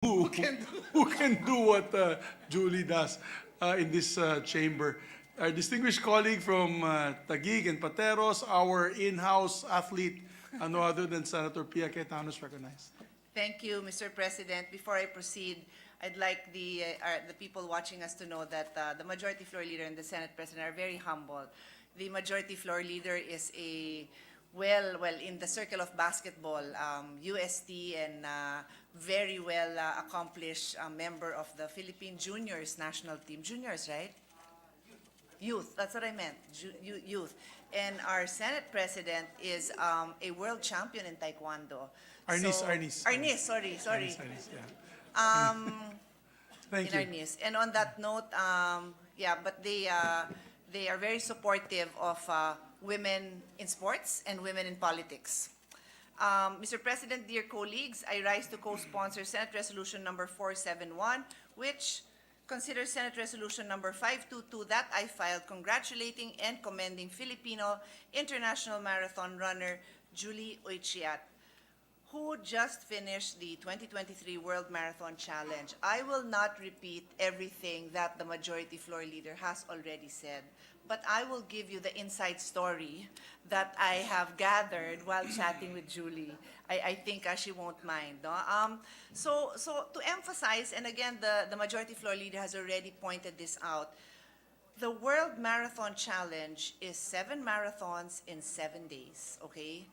who can do what Julie does in this chamber. Our distinguished colleague from Taguig and Pateros, our in-house athlete, no other than Senator Pia Cayetano is recognized. Thank you, Mr. President. Before I proceed, I'd like the people watching us to know that the Majority Floor Leader and the Senate President are very humble. The Majority Floor Leader is well, in the circle of basketball, UST, and very well accomplished member of the Philippine Juniors national team. Juniors, right? Youth, that's what I meant, youth. And our Senate President is a world champion in Taekwondo. Arnis, sorry. Arnis, yeah. Thank you. Arnis. And on that note, yeah, but they are very supportive of women in sports and women in politics. Mr. President, dear colleagues, I rise to co-sponsor Senate Resolution number 471, which considers Senate Resolution number 522 that I filed congratulating and commending Filipino international marathon runner Julie Uychiat, who just finished the 2023 World Marathon Challenge. I will not repeat everything that the Majority Floor Leader has already said, but I will give you the inside story that I have gathered while chatting with Julie. I think she won't mind. No? So to emphasize, and again, the Majority Floor Leader has already pointed this out, the World Marathon Challenge is 7 marathons in 7 days, okay?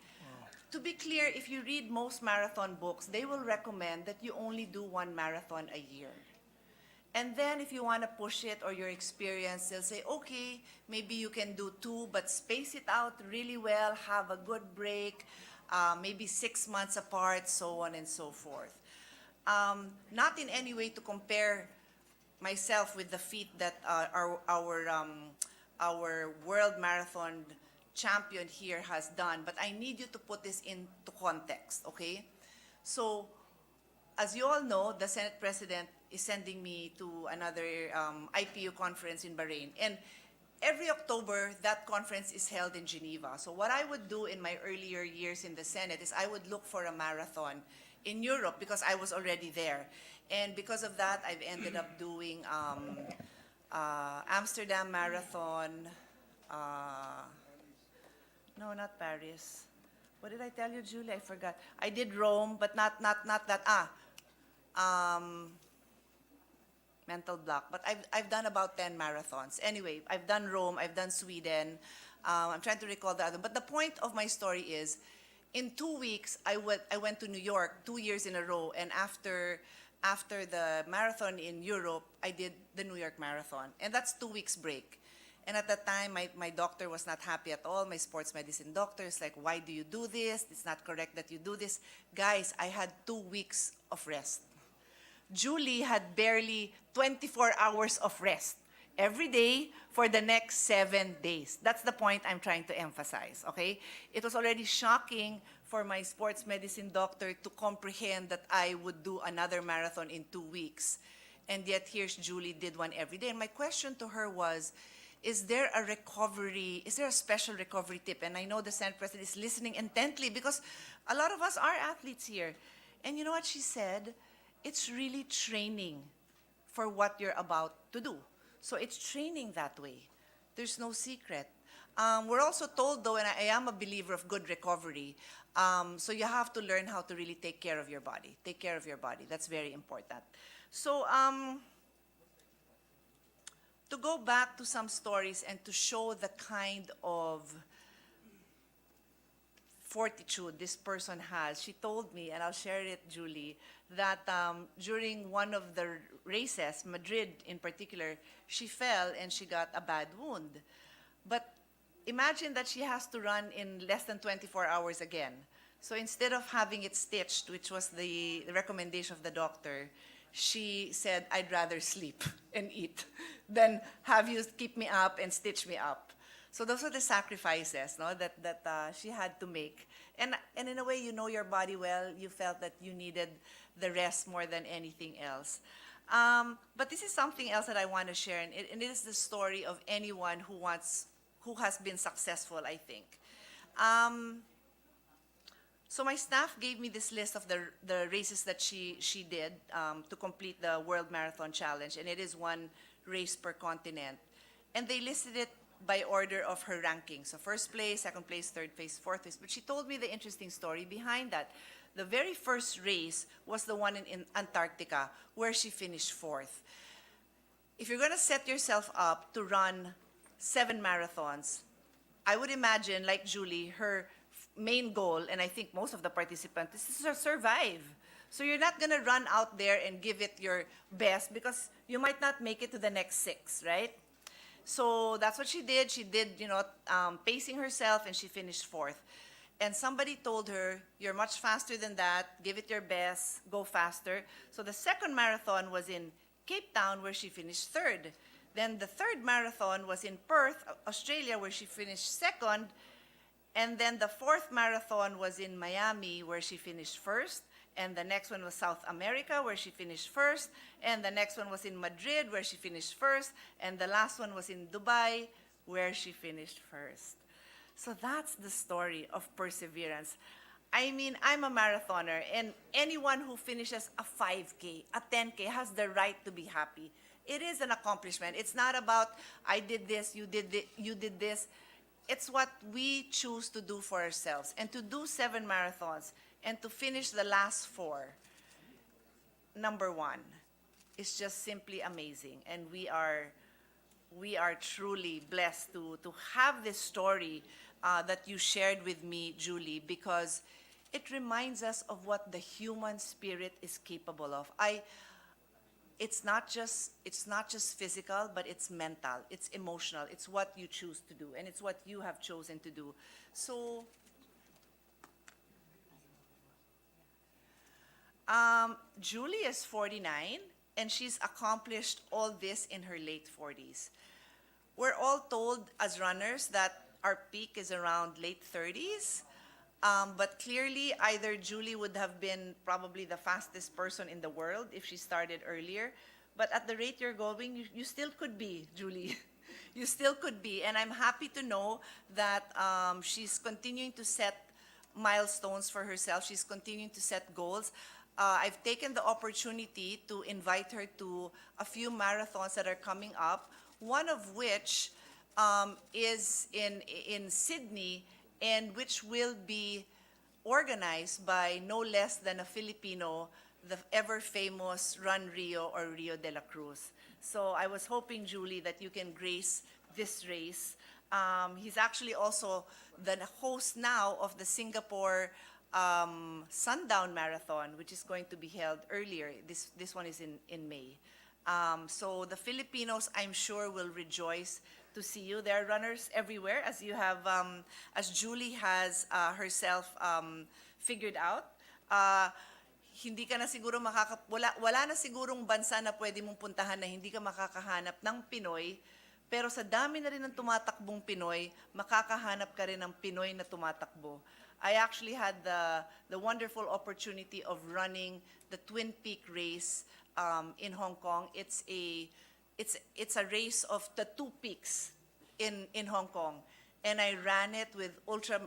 To be clear, if you read most marathon books, they will recommend that you only do 1 marathon a year. And then if you want to push it or your experience, they'll say, okay, maybe you can do 2, but space it out really well, have a good break, maybe 6 months apart, so on and so forth. Not in any way to compare myself with the feat that our world marathon champion here has done, but I need you to put this into context, okay? So, as you all know, the Senate President is sending me to another IPU conference in Bahrain. And every October, that conference is held in Geneva. So what I would do in my earlier years in the Senate is I would look for a marathon in Europe because I was already there. And because of that, I've ended up doing Amsterdam Marathon, no, not Paris. What did I tell you, Julie? I forgot. I did Rome, but not that. Mental block. But I've done about 10 marathons. Anyway, I've done Rome, I've done Sweden. I'm trying to recall the other. But the point of my story is, in 2 weeks, I went to New York 2 years in a row, and after the marathon in Europe, I did the New York Marathon, and that's 2 weeks break. And at that time, my doctor was not happy at all. My sports medicine doctor is like, why do you do this? It's not correct that you do this. Guys, I had 2 weeks of rest. Julie had barely 24 hours of rest every day for the next 7 days. That's the point I'm trying to emphasize, okay? It was already shocking for my sports medicine doctor to comprehend that I would do another marathon in 2 weeks. And yet here's Julie did one every day. And my question to her was, is there a special recovery tip? And I know the Senate President is listening intently because a lot of us are athletes here. And you know what she said? It's really training for what you're about to do. So it's training that way. There's no secret. We're also told, though, and I am a believer of good recovery, so you have to learn how to really take care of your body. Take care of your body. That's very important. So, to go back to some stories and to show the kind of fortitude this person has, she told me, and I'll share it, Julie, that during one of the races, Madrid in particular, she fell and she got a bad wound. But imagine that she has to run in less than 24 hours again. So instead of having it stitched, which was the recommendation of the doctor, she said, I'd rather sleep and eat than have you keep me up and stitch me up. So those are the sacrifices, no, that she had to make. And in a way, you know your body well. You felt that you needed the rest more than anything else. But this is something else that I want to share, and it is the story of anyone who has been successful, I think. So my staff gave me this list of the races that she did to complete the World Marathon Challenge, and it is one race per continent. And they listed it by order of her ranking. So first place, second place, third place, fourth place. But she told me the interesting story behind that. The very first race was the one in Antarctica, where she finished fourth. If you're going to set yourself up to run 7 marathons, I would imagine, like Julie, her main goal, and I think most of the participants, is to survive. So you're not going to run out there and give it your best because you might not make it to the next 6, right? So that's what she did. She did, pacing herself, and she finished fourth. And somebody told her, you're much faster than that, give it your best, go faster. So the second marathon was in Cape Town, where she finished third. Then the third marathon was in Perth, Australia, where she finished second. And then the fourth marathon was in Miami, where she finished first. And the next one was South America, where she finished first. And the next one was in Madrid, where she finished first. And the last one was in Dubai, where she finished first. So that's the story of perseverance. I mean, I'm a marathoner, and anyone who finishes a 5K, a 10K, has the right to be happy. It is an accomplishment. It's not about, I did this, you did this. It's what we choose to do for ourselves. And to do 7 marathons and to finish the last 4, number 1, is just simply amazing. And we are truly blessed to have this story that you shared with me, Julie, because it reminds us of what the human spirit is capable of. It's not just physical, but it's mental, it's emotional, it's what you choose to do, and it's what you have chosen to do. So, Julie is 49, and she's accomplished all this in her late 40s. We're all told as runners that our peak is around late 30s. But clearly, either Julie would have been probably the fastest person in the world if she started earlier. But at the rate you're going, you still could be, Julie. You still could be. And I'm happy to know that she's continuing to set milestones for herself. She's continuing to set goals. I've taken the opportunity to invite her to a few marathons that are coming up, one of which is in Sydney, and which will be organized by no less than a Filipino, the ever-famous Run Rio, or Rio de la Cruz. So I was hoping, Julie, that you can grace this race. He's actually also the host now of the Singapore Sundown Marathon, which is going to be held earlier. This one is in May. So the Filipinos, I'm sure, will rejoice to see you. There are runners everywhere, as you have, as Julie has herself figured out. Hindi ka na siguro wala na sigurong bansa na pwede mong puntahan na hindi ka makakahanap ng Pinoy, pero sa dami na rin ng tumatakbong Pinoy, makakahanap ka rin ng Pinoy na tumatakbo. I actually had the wonderful opportunity of running the Twin Peak race in Hong Kong. It's a race of the 2 peaks in Hong Kong. And I ran it with ultra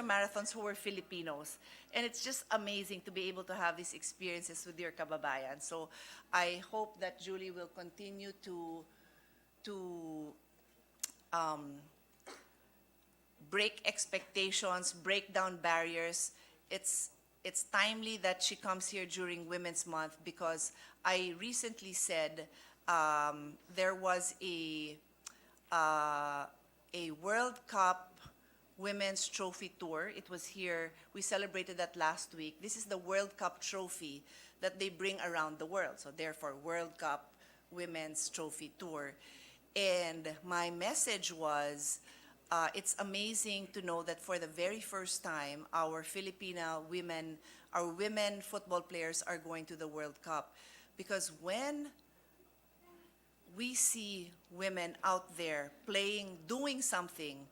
marathons who were Filipinos. And it's just amazing to be able to have these experiences with your kababayan. So I hope that Julie will continue to break expectations, break down barriers. It's timely that she comes here during Women's Month, because I recently said there was a World Cup Women's Trophy Tour. It was here. We celebrated that last week. This is the World Cup trophy that they bring around the world. So therefore, World Cup Women's Trophy Tour. And my message was, it's amazing to know that for the very first time, our women football players are going to the World Cup. Because when we see women out there playing, doing something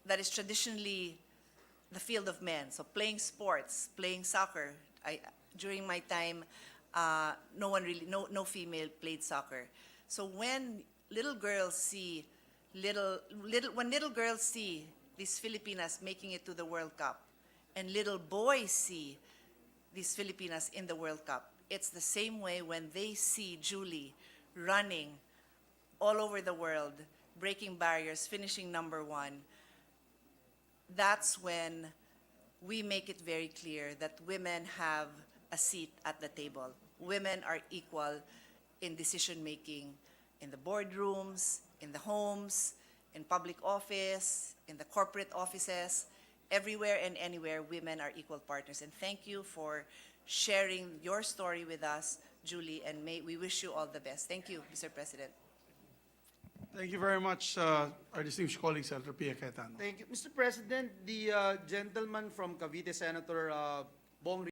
that is traditionally the field of men, so playing sports, playing soccer. During my time, no female played soccer. So when little girls see these Filipinas making it to the World Cup, and little boys see these Filipinas in the World Cup, it's the same way when they see Julie running all over the world, breaking barriers, finishing #1. That's when we make it very clear that women have a seat at the table. Women are equal in decision-making in the boardrooms, in the homes, in public office, in the corporate offices. Everywhere and anywhere, women are equal partners. And thank you for sharing your story with us, Julie, and we wish you all the best. Thank you, Mr. President. Thank you very much, our distinguished colleague, Senator Pia Cayetano. Thank you. Mr. President, the gentleman from Cavite, Senator Bong